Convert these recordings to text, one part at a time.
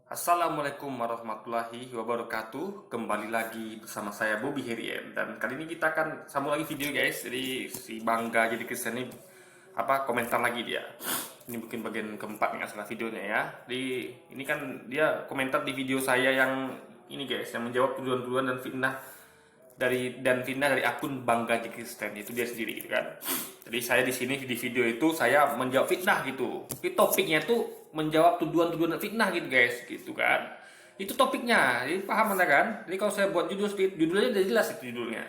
Assalamualaikum warahmatullahi wabarakatuh. Kembali lagi bersama saya Bobby Herien. Dan kali ini kita akan sambung lagi video guys. Jadi si Bangga jadi Kristen ini komentar lagi dia. Ini mungkin bagian keempat nggak salah videonya ya. Jadi ini kan dia komentar di video saya yang ini guys, yang menjawab tuduhan-tuduhan dan fitnah dari akun Bangga jadi Kristen. Itu dia sendiri gitu kan. Jadi saya di sini di video itu saya menjawab fitnah gitu. Tapi topiknya tuh menjawab tuduhan-tuduhan fitnah gitu guys, gitu kan. Itu topiknya. Jadi paham Anda kan? Jadi kalau saya buat judulnya udah jelas itu judulnya.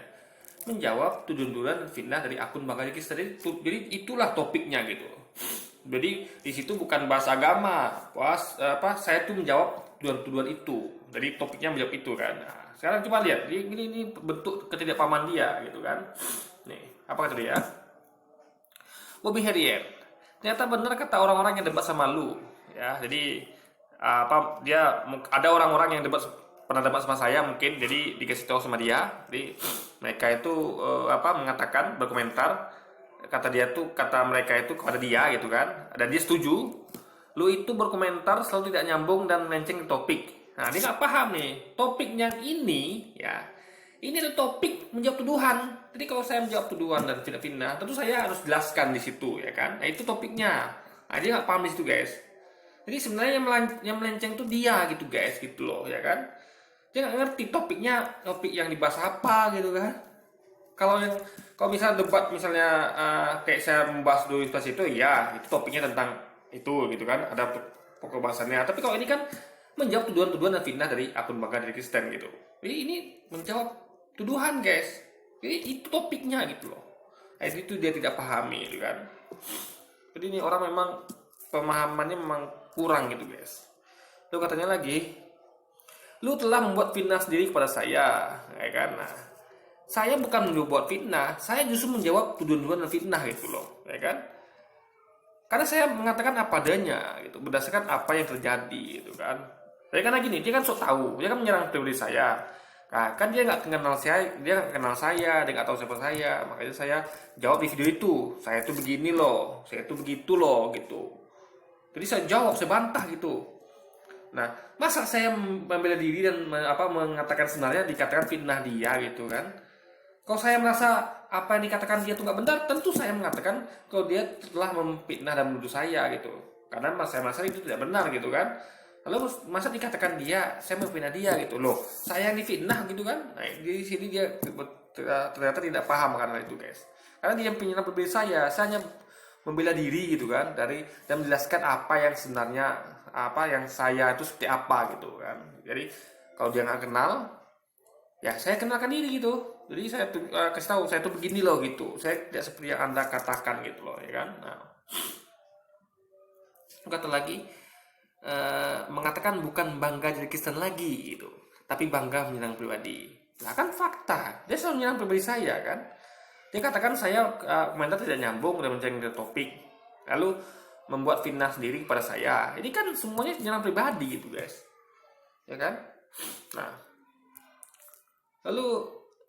Menjawab tuduhan-tuduhan fitnah dari akun Bangga Kristen. Jadi itulah topiknya gitu. Jadi di situ bukan bahas agama. Saya tuh menjawab tuduhan-tuduhan itu. Jadi topiknya menjawab itu kan. Nah, sekarang coba lihat. Ini bentuk ketidakpahaman dia gitu kan. Nih, apa kata dia? Bobby Harrier, ternyata benar kata orang-orang yang debat sama lu, ya. Jadi dia ada orang-orang yang pernah debat sama saya mungkin, jadi dikasih tahu sama dia. Jadi mereka itu mengatakan berkomentar, kata mereka itu kepada dia gitu kan, dan dia setuju. Lu itu berkomentar selalu tidak nyambung dan melenceng ke topik. Nah, dia nggak paham nih topiknya ini ya. Ini adalah topik menjawab tuduhan. Jadi kalau saya menjawab tuduhan dan tidak fitnah, tentu saya harus jelaskan di situ ya kan. Nah itu topiknya. Nah dia nggak paham di situ guys. Jadi sebenarnya yang melenceng itu dia gitu guys, gitu loh ya kan. Dia nggak ngerti topik yang dibahas apa gitu kan. Kalau misalnya debat misalnya kayak saya membahas dulu itu ya itu topiknya tentang itu gitu kan. Ada pokok bahasannya. Tapi kalau ini kan menjawab tuduhan-tuduhan dan fitnah dari akun Bangga dari Kristen gitu. Jadi ini menjawab tuduhan guys. Jadi itu topiknya gitu loh. Nah, itu dia tidak pahami gitu kan. Jadi ini orang memang pemahamannya memang kurang gitu guys. Lalu katanya lagi, lu telah membuat fitnah sendiri kepada saya, ya kan? Nah, saya bukan membuat fitnah, saya justru menjawab tuduhan-tuduhan dan fitnah gitu loh, ya kan? Karena saya mengatakan apa adanya gitu, berdasarkan apa yang terjadi gitu kan. Jadi karena gini, dia kan sok tahu, dia kan menyerang pribadi saya. Nah, kan dia nggak kenal saya, dia nggak tahu siapa saya, makanya saya jawab di video itu. Saya itu begini loh, saya itu begitu loh, gitu. Jadi saya jawab, saya bantah gitu. Nah, masa saya membela diri dan mengatakan sebenarnya dikatakan fitnah dia gitu kan? Kalau saya merasa apa yang dikatakan dia itu nggak benar, tentu saya mengatakan kalau dia telah memfitnah dan menuduh saya gitu. Karena saya merasa itu tidak benar gitu kan. Lalu masa dikatakan saya memfitnah dia gitu loh. Saya yang difitnah gitu kan. Nah, di sini dia ternyata tidak paham karena itu guys. Karena dia penyerang pribadi saya hanya membela diri gitu kan dan menjelaskan apa yang sebenarnya apa yang saya itu seperti apa gitu kan. Jadi kalau dia nggak kenal, ya saya kenalkan diri gitu. Jadi saya kasih tahu saya tuh begini loh gitu. Saya tidak seperti yang Anda katakan gitu loh ya kan. Nah, kata lagi mengatakan bukan bangga jadi Kristen lagi gitu, tapi bangga menyerang pribadi. Nah kan fakta, dia selalu menyerang pribadi saya kan. Dia katakan saya komentar tidak nyambung dan mencari topik, lalu membuat fitnah sendiri kepada saya. Ini kan semuanya menyerang pribadi gitu guys, ya kan. Nah, lalu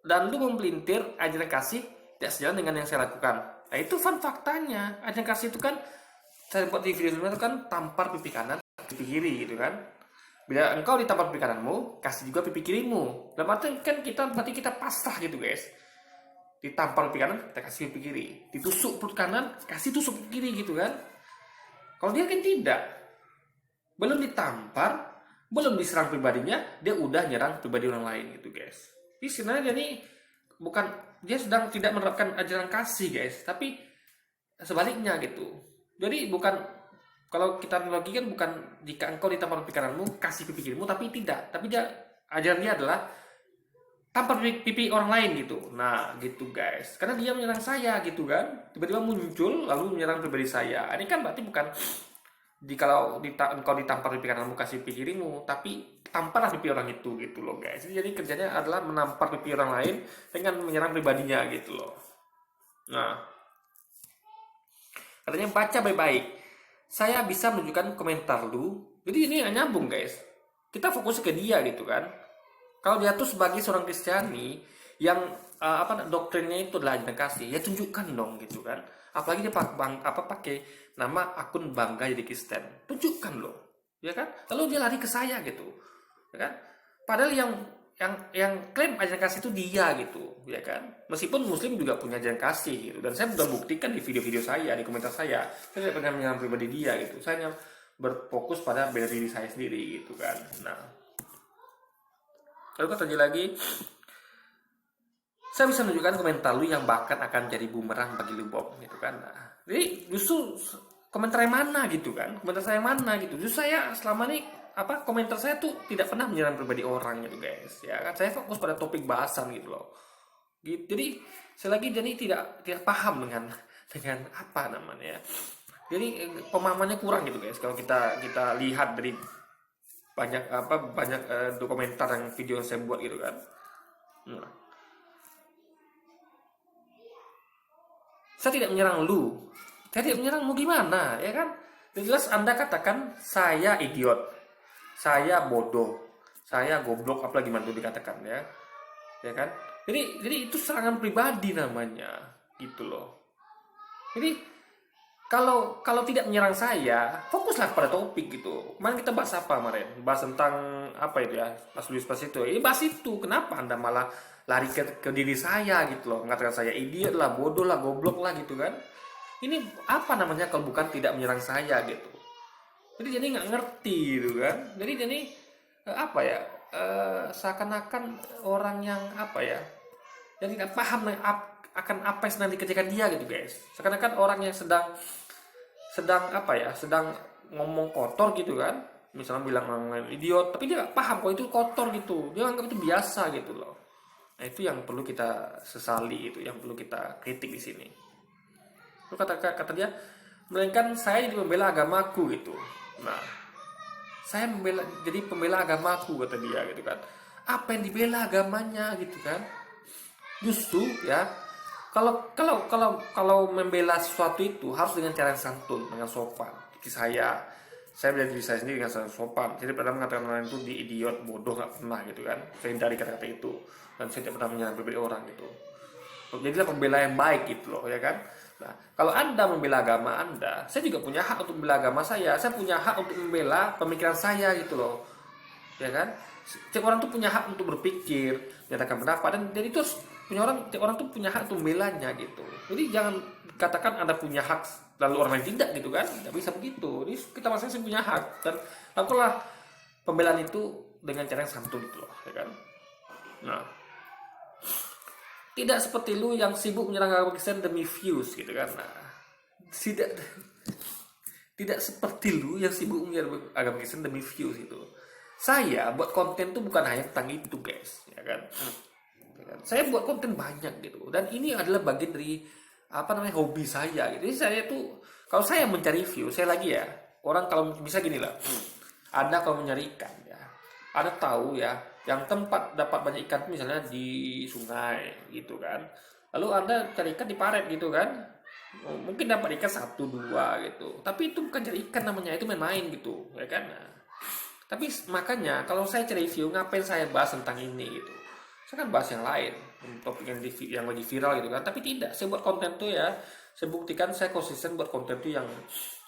dan lu mempelintir ajaran kasih tidak sejalan dengan yang saya lakukan. Nah itu faktanya, ajaran kasih itu kan saya buat di video sebelumnya itu kan tampar pipi kanan pipi kiri gitu kan. Bila engkau ditampar pipi kananmu, kasih juga pipi kirimu. Dalam arti kan berarti kita pasrah gitu guys. Ditampar pipi kanan, kita kasih pipi kiri. Ditusuk perut kanan, kasih tusuk pipi kiri gitu kan. Kalau dia kan tidak. Belum ditampar, belum diserang pribadinya, dia udah nyerang pribadi orang lain gitu guys. Jadi sebenarnya dia ini dia sedang tidak menerapkan ajaran kasih guys, tapi sebaliknya gitu. Jadi kalau kita analogi kan bukan jika engkau ditampar pipi kananmu kasih pipi kirimu, tapi tidak. Tapi ajarannya adalah tampar pipi orang lain gitu. Nah gitu guys. Karena dia menyerang saya gitu kan. Tiba-tiba muncul lalu menyerang pribadi saya. Ini kan berarti bukan kalau engkau ditampar pipi kananmu kasih pipi kirimu, tapi tamparlah pipi orang itu gitu loh guys. Jadi kerjanya adalah menampar pipi orang lain dengan menyerang pribadinya gitu loh. Nah, katanya baca baik-baik. Saya bisa menunjukkan komentar lu. Jadi ini nggak nyambung guys. Kita fokus ke dia gitu kan. Kalau dia tuh sebagai seorang Kristiani yang doktrinnya itu adalah ajaran kasih, ya tunjukkan dong gitu kan. Apalagi dia pakai nama akun Bangga jadi Kristen. Tunjukkan loh. ya kan? Lalu dia lari ke saya gitu, ya kan? Padahal yang klaim ajaran kasih itu dia gitu, ya kan? Meskipun Muslim juga punya ajaran kasih gitu, dan saya sudah buktikan di video-video saya, di komentar saya tidak pernah menyerang pribadi dia gitu. Saya hanya berfokus pada bela diri saya sendiri gitu kan. Nah, lalu kata dia lagi, saya bisa menunjukkan komentar lu yang bahkan akan jadi bumerang bagi lu Bob gitu kan. Nah, jadi justru komentar yang mana gitu kan, komentar saya yang mana gitu. Justru saya selama ini komentar saya tuh tidak pernah menyerang pribadi orang gitu guys, ya kan. Saya fokus pada topik bahasan gitu loh gitu. Jadi selagi jadi tidak paham dengan apa namanya ya, jadi pemahamannya kurang gitu guys. Kalau kita lihat dari banyak dokumenter yang video yang saya buat gitu kan. Nah, saya tidak menyerang lu, saya tidak menyerangmu gimana ya kan. Jelas Anda katakan saya idiot, saya bodoh, saya goblok, apa gimana tuh dikatakan ya kan. Jadi itu serangan pribadi namanya gitu loh. Jadi kalau tidak menyerang saya, fokuslah pada topik gitu. Kemarin kita bahas apa kemarin? Bahas tentang apa itu ya? Mas Luis pas itu. Bahas itu. Kenapa Anda malah lari ke diri saya gitu loh? Mengatakan saya idiot lah, bodoh lah, goblok lah gitu kan? Ini apa namanya kalau bukan tidak menyerang saya gitu? Jadi nggak ngerti gitu kan? Jadi apa ya? Seakan-akan orang yang apa ya? Yang tidak paham akan apa yang sedang dikerjakan dia gitu guys. Seakan-akan orang yang sedang sedang ngomong kotor gitu kan, misalnya bilang orang idiot, tapi dia nggak paham kalau itu kotor gitu, dia anggap itu biasa gitu loh. Nah itu yang perlu kita sesali, itu yang perlu kita kritik di sini. Lalu kata dia, melainkan saya jadi pembela agamaku gitu. Nah, saya jadi pembela agamaku kata dia gitu kan. Apa yang dibela agamanya gitu kan? Justru ya, kalau membela sesuatu itu harus dengan cara yang santun, dengan sopan. Saya bela diri saya sendiri dengan sangat sopan. Jadi pernah mengatakan orang itu di idiot, bodoh, nggak pernah gitu kan. Saya hindari kata-kata itu, dan saya tidak pernah menyerang pribadi orang gitu. Jadilah pembela yang baik gitu loh, ya kan. Nah, kalau Anda membela agama Anda, saya juga punya hak untuk membela agama saya. Saya punya hak untuk membela pemikiran saya gitu loh, ya kan. Setiap orang tuh punya hak untuk berpikir, menyatakan pendapat, dan itu tiap orang tuh punya hak untuk membelanya gitu. Jadi jangan katakan Anda punya hak lalu orang lain tidak gitu kan. Tidak bisa begitu. Jadi kita masing-masing punya hak, dan lakukanlah pembelaan itu dengan cara yang santun gitu loh, ya kan. Nah, tidak seperti lu yang sibuk menyerang agama Kristen demi views gitu kan. Nah, tidak seperti lu yang sibuk menyerang agama Kristen demi views itu. Saya buat konten tuh bukan hanya tentang itu guys, ya kan. Saya buat konten banyak gitu, dan ini adalah bagian dari hobi saya gitu. Jadi saya tuh kalau saya mencari view, saya lagi ya, orang kalau bisa gini lah, Anda kalau mencari ikan ya, Anda tahu ya yang tempat dapat banyak ikan misalnya di sungai gitu kan, lalu Anda cari ikan di paret gitu kan, mungkin dapat ikan 1-2 gitu, tapi itu bukan cari ikan namanya, itu main-main gitu ya kan. Nah, tapi makanya kalau saya cari view, ngapain saya bahas tentang ini gitu? Saya kan bahas yang lain, topik yang lagi viral gitu kan. Tapi tidak, saya buat konten tuh ya, saya buktikan saya konsisten buat konten tuh yang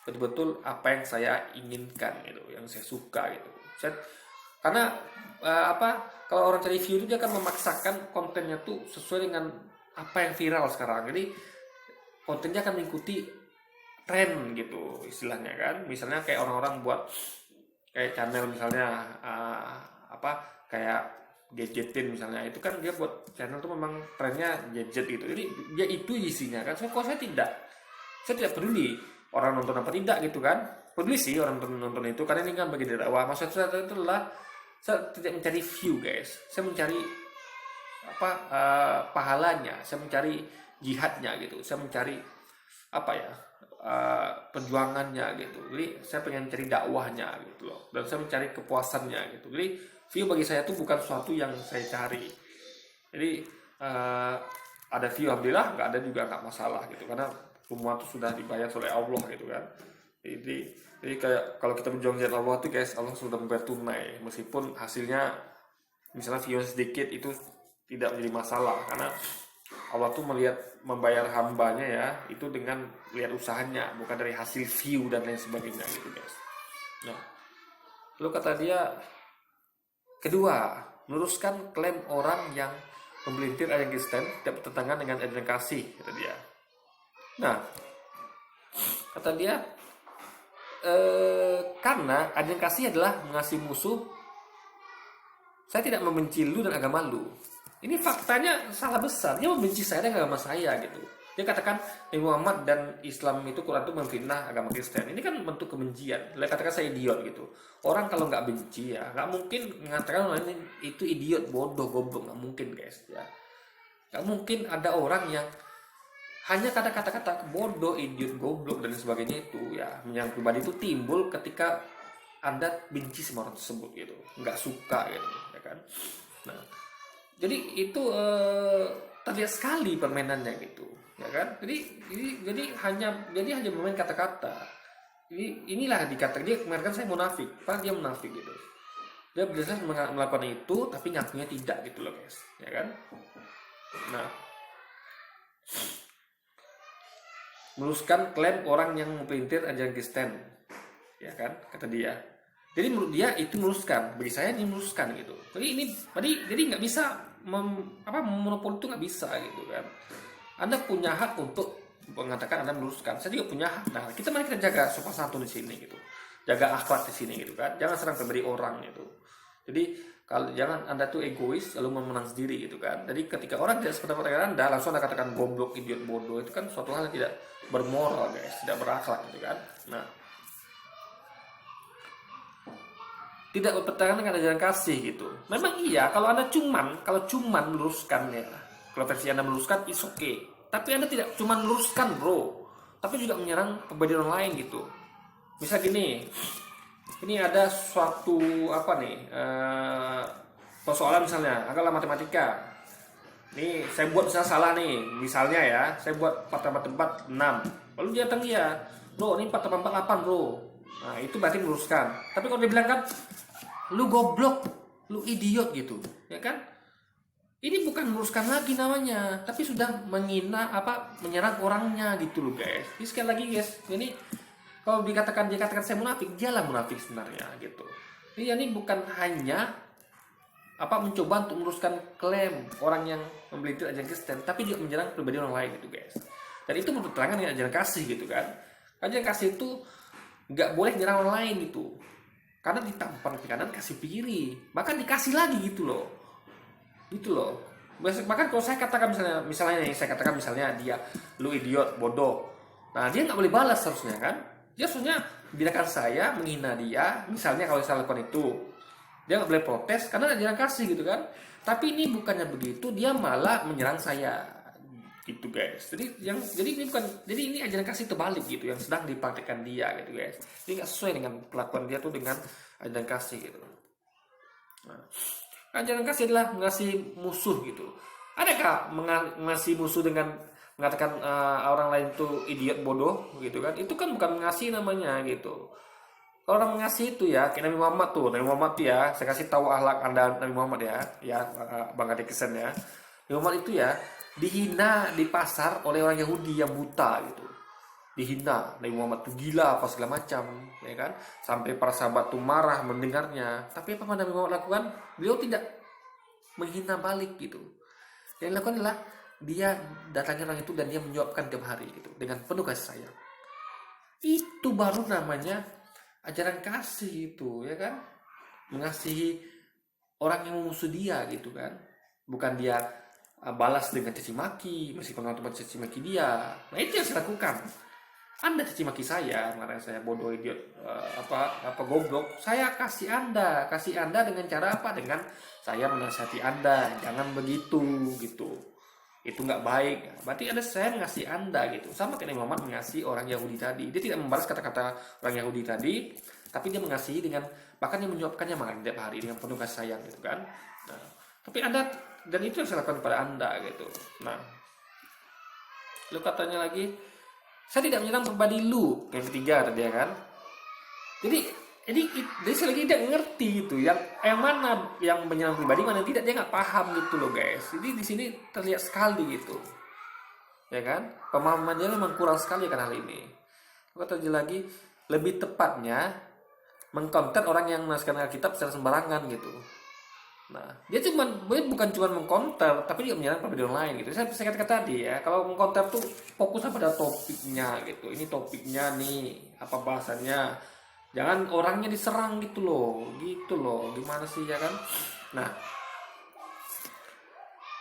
betul-betul apa yang saya inginkan gitu, yang saya suka gitu. Karena kalau orang cari view itu dia akan memaksakan kontennya tuh sesuai dengan apa yang viral sekarang. Jadi kontennya akan mengikuti tren gitu istilahnya kan. Misalnya kayak orang-orang buat kayak channel misalnya kayak gadgetin misalnya, itu kan dia buat channel tuh memang trennya gadget gitu, jadi dia itu isinya kan. Saya tidak peduli orang nonton apa tidak gitu kan. Peduli sih orang nonton itu karena ini kan bagian dari dakwah. Maksud saya itu adalah saya tidak mencari view guys, saya mencari pahalanya, saya mencari jihadnya gitu, saya mencari perjuangannya gitu. Jadi saya pengen cari dakwahnya gitu loh, dan saya mencari kepuasannya gitu. Jadi view bagi saya itu bukan sesuatu yang saya cari. Jadi ada view alhamdulillah, nggak ada juga nggak masalah gitu, karena semua itu sudah dibayar oleh Allah gitu kan. Jadi kayak kalau kita berjuang jalan Allah tuh guys, Allah sudah membayar tunai, meskipun hasilnya misalnya view sedikit itu tidak menjadi masalah, karena Allah tuh membayar hambanya ya itu dengan lihat usahanya, bukan dari hasil view dan lain sebagainya gitu guys. Nah, Lalu kata dia, kedua, meluruskan klaim orang yang membelintir ajaran Kristen tidak bertentangan dengan ajaran kasih, kata dia. Nah, kata dia, karena ajaran kasih adalah mengasihi musuh, saya tidak membenci lu dan agama lu. Ini faktanya salah besar. Dia membenci saya dan agama saya gitu. Dia katakan Nabi Muhammad dan Islam itu, Quran itu memfitnah agama Kristen. Ini kan bentuk kebencian. Dia katakan saya idiot gitu. Orang kalau nggak benci ya nggak mungkin mengatakan orang ini itu idiot, bodoh, goblok. Nggak mungkin guys ya. Nggak mungkin ada orang yang hanya kata-kata bodoh, idiot, goblok dan sebagainya itu ya menyerang pribadi itu timbul ketika Anda benci sama orang tersebut gitu, nggak suka gitu, ya kan? Nah, jadi itu terlihat sekali permainannya gitu, ya kan? Jadi hanya bermain kata-kata. Inilah dikatakan dia kemarin kan saya munafik, padahal dia munafik gitu. Dia berusaha melakukan itu, tapi ngakunya tidak gitu loh guys, ya kan? Nah, meluruskan klaim orang yang mempelintir ajaran Kristen, ya kan, kata dia. Jadi menurut dia itu meluruskan, bagi saya ini meluruskan gitu. Jadi nggak bisa monopoli itu nggak bisa gitu kan. Anda punya hak untuk mengatakan Anda meluruskan. Saya juga punya hak. Nah, mari kita jaga sopan santun di sini gitu, jaga akhlak di sini gitu kan. Jangan serang pribadi orang gitu. Jadi kalau jangan Anda tuh egois lalu memenang sendiri gitu kan. Jadi ketika orang tidak sependapat dengan Anda, langsung Anda katakan goblok, idiot, bodoh, itu kan suatu hal yang tidak bermoral guys, tidak berakhlak gitu kan. Nah, tidak bertentangan dengan ajaran kasih gitu. Memang iya kalau cuman meluruskan ya. Kalau versi Anda meluruskan is okay. Tapi Anda tidak cuma meluruskan bro, tapi juga menyerang pribadi orang lain gitu. Misal gini, ini ada suatu persoalan misalnya, anggaplah matematika. Nih saya buat misalnya salah nih, misalnya ya, saya buat 4 tambah 4 6. Lalu dia datang dia, bro ini 4 tambah 4 8 bro. Nah itu berarti meluruskan. Tapi kalau dia bilang kan, lu goblok, lu idiot gitu, ya kan? Ini bukan meluruskan lagi namanya, tapi sudah menyerang orangnya gitu loh guys. Ini sekali lagi guys, ini kalau dia katakan saya munafik, dialah munafik sebenarnya gitu. Ini bukan hanya mencoba untuk meluruskan klaim orang yang membelintir ajaran Kristen, tapi juga menyerang pribadi orang lain gitu guys. Dan itu bertentangan dengan ajaran kasih gitu kan. Ajaran kasih itu nggak boleh menyerang orang lain gitu, karena ditampar di kanan kasih kiri, bahkan dikasih lagi gitu loh. Bahkan kalau saya katakan misalnya dia lu idiot, bodoh, nah dia nggak boleh balas harusnya kan. Dia harusnya biarkan saya menghina dia, misalnya kalau saya lakukan itu, dia nggak boleh protes karena ajaran kasih gitu kan. Tapi ini bukannya begitu, dia malah menyerang saya gitu guys. Jadi ini ajaran kasih terbalik gitu yang sedang dipraktikkan dia gitu guys. Ini nggak sesuai dengan kelakuan dia tuh dengan ajaran kasih gitu. Nah, ajaran kasih adalah mengasihi musuh gitu. Adakah mengasihi musuh dengan mengatakan orang lain itu idiot, bodoh gitu kan? Itu kan bukan mengasihi namanya gitu. Kalau orang mengasihi itu ya, kayak Nabi Muhammad tuh ya, saya kasih tahu akhlak Anda Nabi Muhammad ya Bang Ade Kesen ya. Nabi Muhammad itu ya dihina di pasar oleh orang Yahudi yang buta gitu. Dihina, Nabi Muhammad tuh gila apa segala macam, ya kan? Sampai para sahabat tuh marah mendengarnya. Tapi apa Nabi Muhammad lakukan? Beliau tidak menghina balik gitu. Yang dilakukan adalah dia datangi orang itu dan dia menjawabkan tiap hari gitu dengan penuh kasih sayang. Itu baru namanya ajaran kasih itu, ya kan? Mengasihi orang yang memusuh dia gitu kan. Bukan dia balas dengan caci maki, meskipun teman caci maki dia. Nah itu yang saya lakukan. Anda caci maki saya, marah saya bodoh, idiot, goblok. Saya kasih Anda dengan cara apa? Dengan saya menasihati Anda, jangan begitu gitu. Itu nggak baik. Berarti saya mengasihi Anda gitu. Sama kayak Muhammad mengasihi orang Yahudi tadi. Dia tidak membalas kata-kata orang Yahudi tadi, tapi dia mengasihi dengan, bahkan dia menyuapkannya makan tiap hari dengan penuh kasih sayang gitu kan. Nah, tapi Anda, dan itu yang saya lakukan kepada Anda gitu. Nah, lu katanya lagi, saya tidak menyerang pribadi lu, yang ketiga tadi ya kan. Jadi saya lagi tidak ngerti gitu, yang mana yang menyerang pribadi, mana tidak, dia nggak paham gitu loh guys. Jadi di sini terlihat sekali gitu, ya kan, pemahamannya memang kurang sekali kan hal ini. Kata lagi, lebih tepatnya mengkonten orang yang menafsirkan Alkitab secara sembarangan gitu. Nah, dia bukan cuma mengkonter, tapi juga menyerang perbedaan lain gitu. Saya katakan tadi ya, kalau mengkonter tuh fokusnya pada topiknya gitu. Ini topiknya nih, apa bahasannya. Jangan orangnya diserang gitu loh, Gimana sih ya kan? Nah,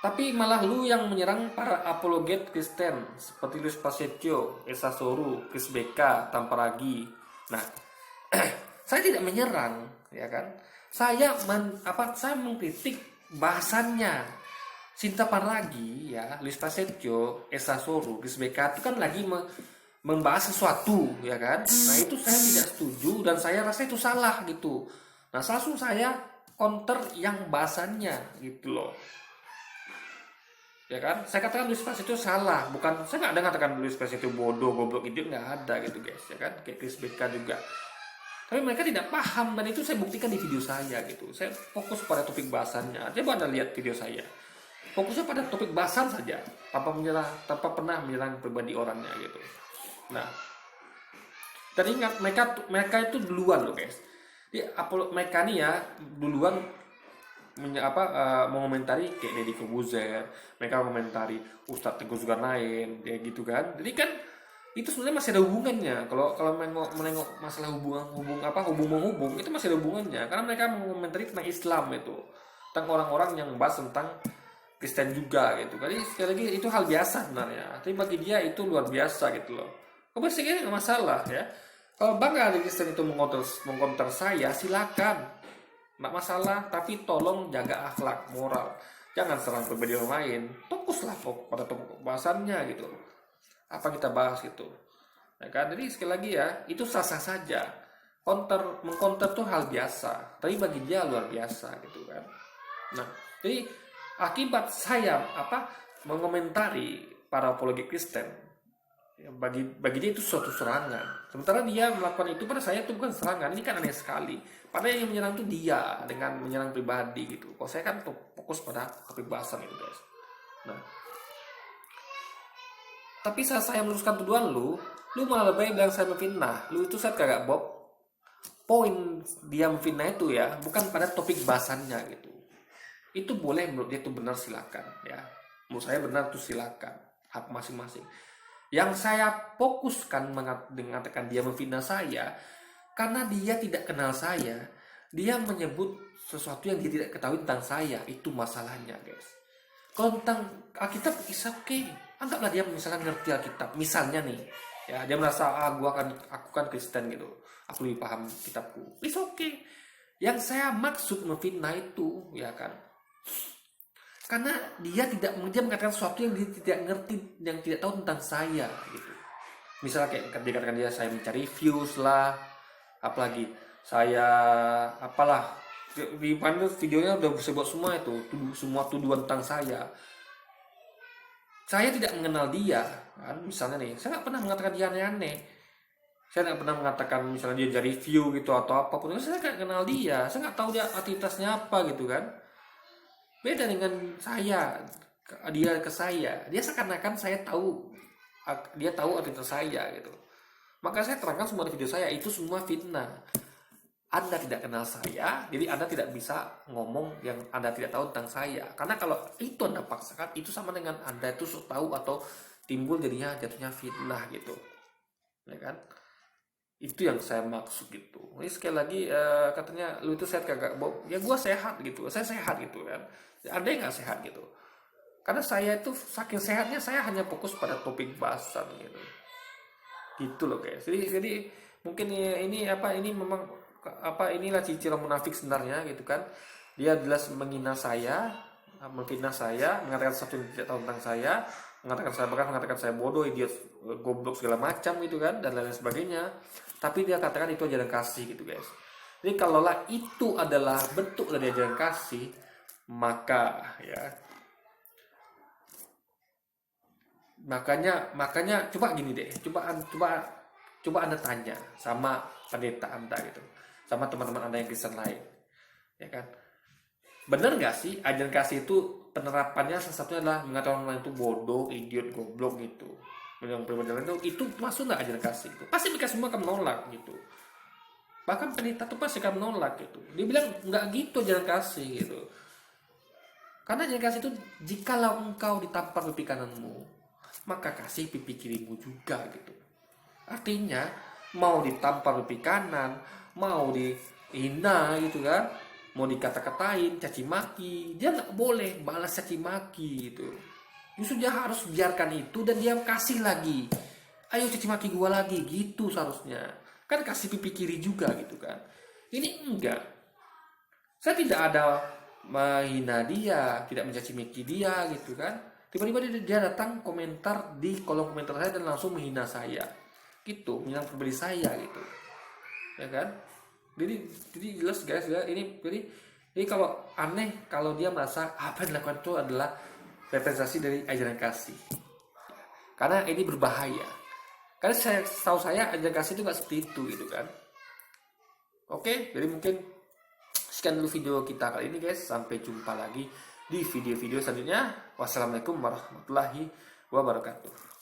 tapi malah lu yang menyerang para apologet Kristen seperti Luis Prasetyo, Esa Soru, Chris BK, Tamparagi. Nah, saya tidak menyerang, ya kan? Saya mengkritik bahasannya. Sinta Paragi, ya, Luis Prasetyo, Esa Soru, Chris BK itu kan lagi membahas sesuatu, ya kan? Nah, itu saya tidak setuju dan saya rasa itu salah gitu. Nah, langsung saya counter yang bahasannya gitu loh. Ya kan, saya katakan Luis Prasetyo salah, bukan, saya nggak ada katakan Luis Prasetyo bodoh, goblok, idiot, nggak ada gitu guys, ya kan, kayak Chris BK juga. Tapi mereka tidak paham dan itu saya buktikan di video saya gitu. Saya fokus pada topik bahasannya. Coba Anda lihat video saya. Fokusnya pada topik bahasan saja, tanpa pernah menyerang pribadi orangnya gitu. Nah, dan ingat mereka itu duluan loh guys. Mereka nih ya duluan mengomentari kayak Deddy Corbuzier, mereka mengomentari Ustadz Teguh Zulkarnain, kayak gitu kan. Jadi kan itu sebenarnya masih ada hubungannya. Kalau menengok masalah hubung itu masih ada hubungannya karena mereka mengomentari tentang Islam itu, tentang orang-orang yang membahas tentang Kristen juga gitu. Jadi sekali lagi itu hal biasa sebenarnya. Tapi bagi dia itu luar biasa gitu loh. Kebersihnya nggak masalah ya. Kalau bangga ada Kristen itu mengkonter saya, silakan, nggak masalah. Tapi tolong jaga akhlak moral. Jangan serang pribadi orang lain. Fokuslah pada topik bahasannya gitu. Apa kita bahas gitu. Ya kan? Jadi sekali lagi ya, itu sah-sah saja. Mengkonter tuh hal biasa. Tapi bagi dia luar biasa gitu kan. Nah, jadi akibat saya mengomentari para apologi Kristen, ya, bagi dia itu suatu serangan. Sementara dia melakukan itu pada saya itu bukan serangan. Ini kan aneh sekali. Padahal yang menyerang itu dia dengan menyerang pribadi gitu. Kalau saya kan fokus pada topik bahasan itu guys. Nah, tapi saat saya meluruskan tuduhan lu malah lebih bilang saya memfitnah. Lu itu saya kagak bob. Poin dia memfitnah itu ya bukan pada topik bahasannya gitu. Itu boleh menurut dia itu benar, silakan ya. Menurut saya benar itu silakan, hak masing-masing. Yang saya fokuskan mengatakan dia memfitnah saya karena dia tidak kenal saya. Dia menyebut sesuatu yang dia tidak ketahui tentang saya. Itu masalahnya guys. Kalau tentang Alkitab is okay. Anggaplah dia misalnya ngerti Alkitab. Misalnya nih, ya dia merasa aku kan Kristen gitu. Aku lebih paham kitabku. It's okay. Yang saya maksud memfitnah itu ya kan, karena dia mengatakan sesuatu yang dia tidak ngerti, yang tidak tahu tentang saya gitu. Misalnya kayak dikatakan dia saya mencari views lah, apalagi saya apalah, di mana videonya udah disebut semua itu, semua tuduhan tentang saya. Saya tidak mengenal dia kan, misalnya nih, saya nggak pernah mengatakan dia aneh-aneh. Saya nggak pernah mengatakan misalnya dia cari view gitu atau apapun. Saya nggak kenal dia, saya nggak tahu dia aktivitasnya apa gitu kan. Beda dengan saya, dia ke saya, dia seakan-akan dia tahu aktivitas saya gitu. Maka saya terangkan semua di video saya, itu semua fitnah. Anda tidak kenal saya, jadi Anda tidak bisa ngomong yang Anda tidak tahu tentang saya. Karena kalau itu Anda paksakan, itu sama dengan Anda itu tahu atau timbul jatuhnya fitnah gitu, ya kan? Itu yang saya maksud gitu. Ini sekali lagi katanya lu itu sehat kagak? Ya gue sehat gitu, saya sehat gitu kan. Ada yang nggak sehat gitu? Karena saya itu saking sehatnya saya hanya fokus pada topik bahasan gitu. Gitu loh guys. Jadi mungkin ini memang inilah ciri munafik sebenarnya gitu kan. Dia jelas menghina saya, memfitnah saya, mengatakan sesuatu yang tidak tahu tentang saya, mengatakan saya bodoh, idiot, goblok segala macam gitu kan, dan lain sebagainya. Tapi dia katakan itu ajaran kasih gitu guys. Jadi kalaulah itu adalah bentuk dari ajaran kasih, maka ya makanya coba gini deh, coba Anda tanya sama pendeta Anda gitu, sama teman-teman Anda yang Kristen lain, ya kan, benar nggak sih ajaran kasih itu penerapannya salah satunya adalah mengatakan orang lain itu bodoh, idiot, goblok gitu, yang pribadi lain itu masuk nggak ajaran kasih itu? Pasti mereka semua akan menolak gitu. Bahkan pendeta tuh pasti akan menolak gitu. Dia bilang nggak gitu ajaran kasih gitu. Karena ajaran kasih itu, jikalau engkau ditampar pipi kananmu, maka kasih pipi kirimu juga gitu. Artinya mau ditampar pipi kanan, mau dihina gitu kan, mau dikata-katain, caci maki, dia nggak boleh balas caci maki gitu. Justru dia harus biarkan itu dan dia kasih lagi. Ayo caci maki gua lagi gitu seharusnya. Kan kasih pipi kiri juga gitu kan. Ini enggak. Saya tidak ada menghina dia, tidak mencaci maki dia gitu kan. Tiba-tiba dia datang komentar di kolom komentar saya dan langsung menghina saya. Gitu, menyerang pribadi saya gitu. Ya kan? Jadi jelas guys ya, ini kalau aneh kalau dia merasa apa yang dilakukan itu adalah representasi dari ajaran kasih. Karena ini berbahaya. Karena tahu saya ajaran kasih itu nggak seperti itu gitu kan. Oke, jadi mungkin sekian dulu video kita kali ini guys. Sampai jumpa lagi di video-video selanjutnya. Wassalamualaikum warahmatullahi wabarakatuh.